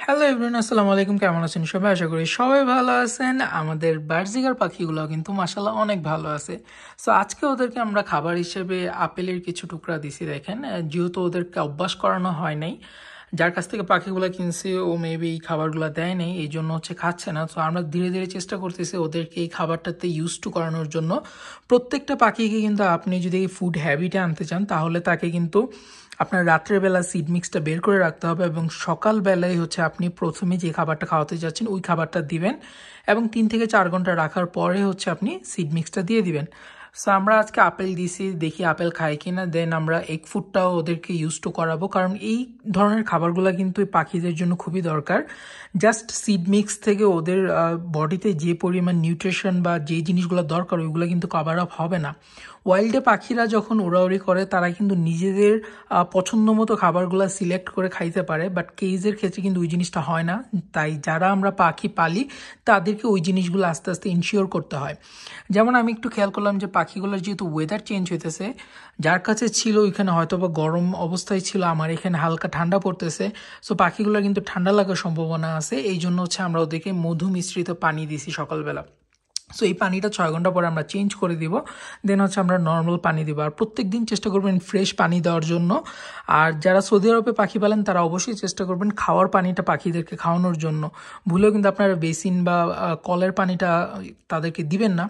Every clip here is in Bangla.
হ্যালো এভরিওয়ান, আসসালামু আলাইকুম। কেমন আছেন সবাই? আশা করি সবাই ভালো আছেন। আমাদের বার্জিকার পাখিগুলো কিন্তু মাশাআল্লাহ অনেক ভালো আছে। সো আজকে ওদেরকে আমরা খাবার হিসেবে আপেলের কিছু টুকরা দিছি। দেখেন, যেহেতু ওদেরকে অভ্যাস করানো হয় নাই, যার কাছ থেকে পাখিগুলো কিনছি ও মেবি এই খাবারগুলো দেয় নাই, এই জন্য খাচ্ছে না। তো আমরা ধীরে ধীরে চেষ্টা করতেছি ওদেরকে এই খাবারটাতে ইউজ টু করানোর জন্য। প্রত্যেকটা পাখিকে কিন্তু আপনি যদি এই ফুড হ্যাবিটে আনতে চান, তাহলে তাকে কিন্তু আপনার রাত্রের বেলা সিড মিক্সটা বের করে রাখতে হবে এবং সকালবেলায় আপনি প্রথমে যে খাবারটা খাওয়াতে যাচ্ছেন ওই খাবারটা দিবেন এবং 3 থেকে 4 ঘন্টা রাখার পরে আপনি সিড মিক্সটা দিয়ে দিবেন। সো আমরা আজকে আপেল দিছি, দেখি আপেল খায় কিনা। দেন আমরা এগ ফুডটাও ওদেরকে ইউজ টু করাবো, কারণ এই ধরনের খাবারগুলো কিন্তু এই পাখিদের জন্য খুবই দরকার। জাস্ট সিড মিক্স থেকে ওদের বডিতে যে পরিমাণ নিউট্রিশন বা যে জিনিসগুলো দরকার ওইগুলো কিন্তু কভার আপ হবে না। ওয়াইল্ডে পাখিরা যখন উড়াউড়ি করে তারা কিন্তু নিজেদের পছন্দ মতো খাবারগুলো সিলেক্ট করে খাইতে পারে, বাট কেজের ক্ষেত্রে কিন্তু ওই জিনিসটা হয় না। তাই যারা আমরা পাখি পালি তাদেরকে ওই জিনিসগুলো আস্তে আস্তে ইনশিওর করতে হয়। যেমন আমি একটু খেয়াল করলাম যে পাখিগুলোর যেহেতু ওয়েদার চেঞ্জ হইতেছে, যার কাছে ছিল ওইখানে হয়তো বা গরম অবস্থায় ছিল, আমার এখানে হালকা ঠান্ডা পড়তেছে। সো পাখিগুলোর কিন্তু ঠান্ডা লাগার সম্ভাবনা আছে। এই জন্য আমরা ওদেরকে মধু মিশ্রিত পানি দিছি সকালবেলা। সো এই পানিটা 6 ঘন্টা পরে আমরা চেঞ্জ করে দিব। দেন আমরা নর্মাল পানি দিব। আর প্রত্যেক দিন চেষ্টা করবেন ফ্রেশ পানি দেওয়ার জন্য। আর যারা সৌদি আরবে পাখি পালেন তারা অবশ্যই চেষ্টা করবেন খাওয়ার পানিটা পাখিদেরকে খাওয়ানোর জন্য। ভুলেও কিন্তু আপনারা বেসিন বা কলের পানিটা তাদেরকে দিবেন না।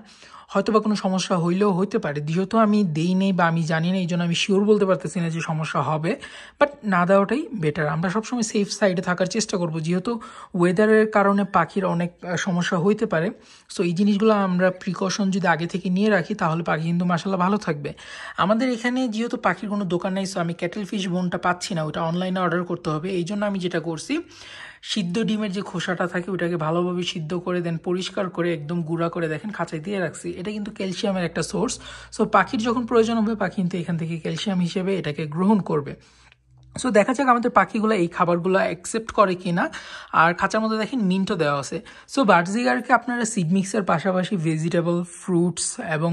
হয়তো বা কোনো সমস্যা হইলেও হইতে পারে, যেহেতু আমি দেই নেই বা আমি জানি না, এই জন্য আমি শিওর বলতে পারতেছি না যে সমস্যা হবে। বাট না দেওয়াটাই বেটার। আমরা সবসময় সেফ সাইডে থাকার চেষ্টা করব, যেহেতু ওয়েদারের কারণে পাখির অনেক সমস্যা হইতে পারে। সো এই জিনিসগুলো আমরা প্রিকশন যদি আগে থেকে নিয়ে রাখি তাহলে পাখি কিন্তু মাশাআল্লাহ ভালো থাকবে। আমাদের এখানে যেহেতু পাখির কোনো দোকান নেই, সো আমি ক্যাটেল ফিশ বোনটা পাচ্ছি না, ওটা অনলাইনে অর্ডার করতে হবে। এই জন্য আমি যেটা করছি, সিদ্ধ ডিমের যে খোসাটা থাকে ওটাকে ভালোভাবে সিদ্ধ করে দেন পরিষ্কার করে একদম গুঁড়া করে দেখেন খাঁচায় দিয়ে রাখছি। এটা কিন্তু ক্যালসিয়ামের একটা সোর্স। সো পাখির যখন প্রয়োজন হবে পাখি কিন্তু এখান থেকে ক্যালসিয়াম হিসেবে এটাকে গ্রহণ করবে। সো দেখা যাক আমাদের পাখিগুলো এই খাবারগুলো অ্যাকসেপ্ট করে কিনা। আর খাঁচার মধ্যে দেখেন মিন্টও দেওয়া আছে। সো বার্জিগারকে আপনারা সিড মিক্সের পাশাপাশি ভেজিটেবল, ফ্রুটস এবং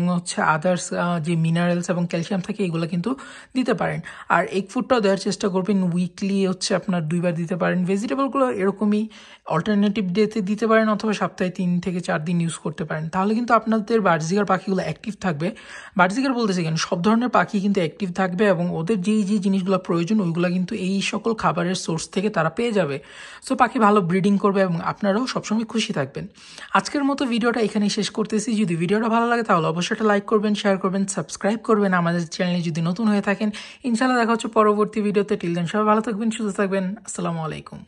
আদার্স যে মিনারেলস এবং ক্যালসিয়াম থাকে এগুলো কিন্তু দিতে পারেন। আর এগ ফুডটাও দেওয়ার চেষ্টা করবেন। উইকলি আপনার 2বার দিতে পারেন। ভেজিটেবলগুলো এরকমই অল্টারনেটিভ ডেতে দিতে পারেন, অথবা সপ্তাহে 3 থেকে 4 দিন ইউজ করতে পারেন। তাহলে কিন্তু আপনাদের বার্জিগার পাখিগুলো অ্যাক্টিভ থাকবে। বার্জিগার বলতেছে কেন, সব ধরনের পাখি কিন্তু অ্যাক্টিভ থাকবে এবং ওদের যেই যে জিনিসগুলো প্রয়োজন ওইগুলো কিন্তু এই সকল খাবারের সোর্স থেকে তারা পেয়ে যাবে। সো পাখি ভালো ব্রিডিং করবে এবং আপনারাও সবসময় খুশি থাকবেন। আজকের মতো ভিডিওটা এখানেই শেষ করতেছি। যদি ভিডিওটা ভালো লাগে তাহলে অবশ্যই একটা লাইক করবেন, শেয়ার করবেন, সাবস্ক্রাইব করবেন আমাদের চ্যানেলে যদি নতুন হয়ে থাকেন। ইনশাআল্লাহ দেখা হচ্ছে পরবর্তী ভিডিওতে। টিল দেন সবাই ভালো থাকবেন, সুস্থ থাকবেন। আসসালামু আলাইকুম।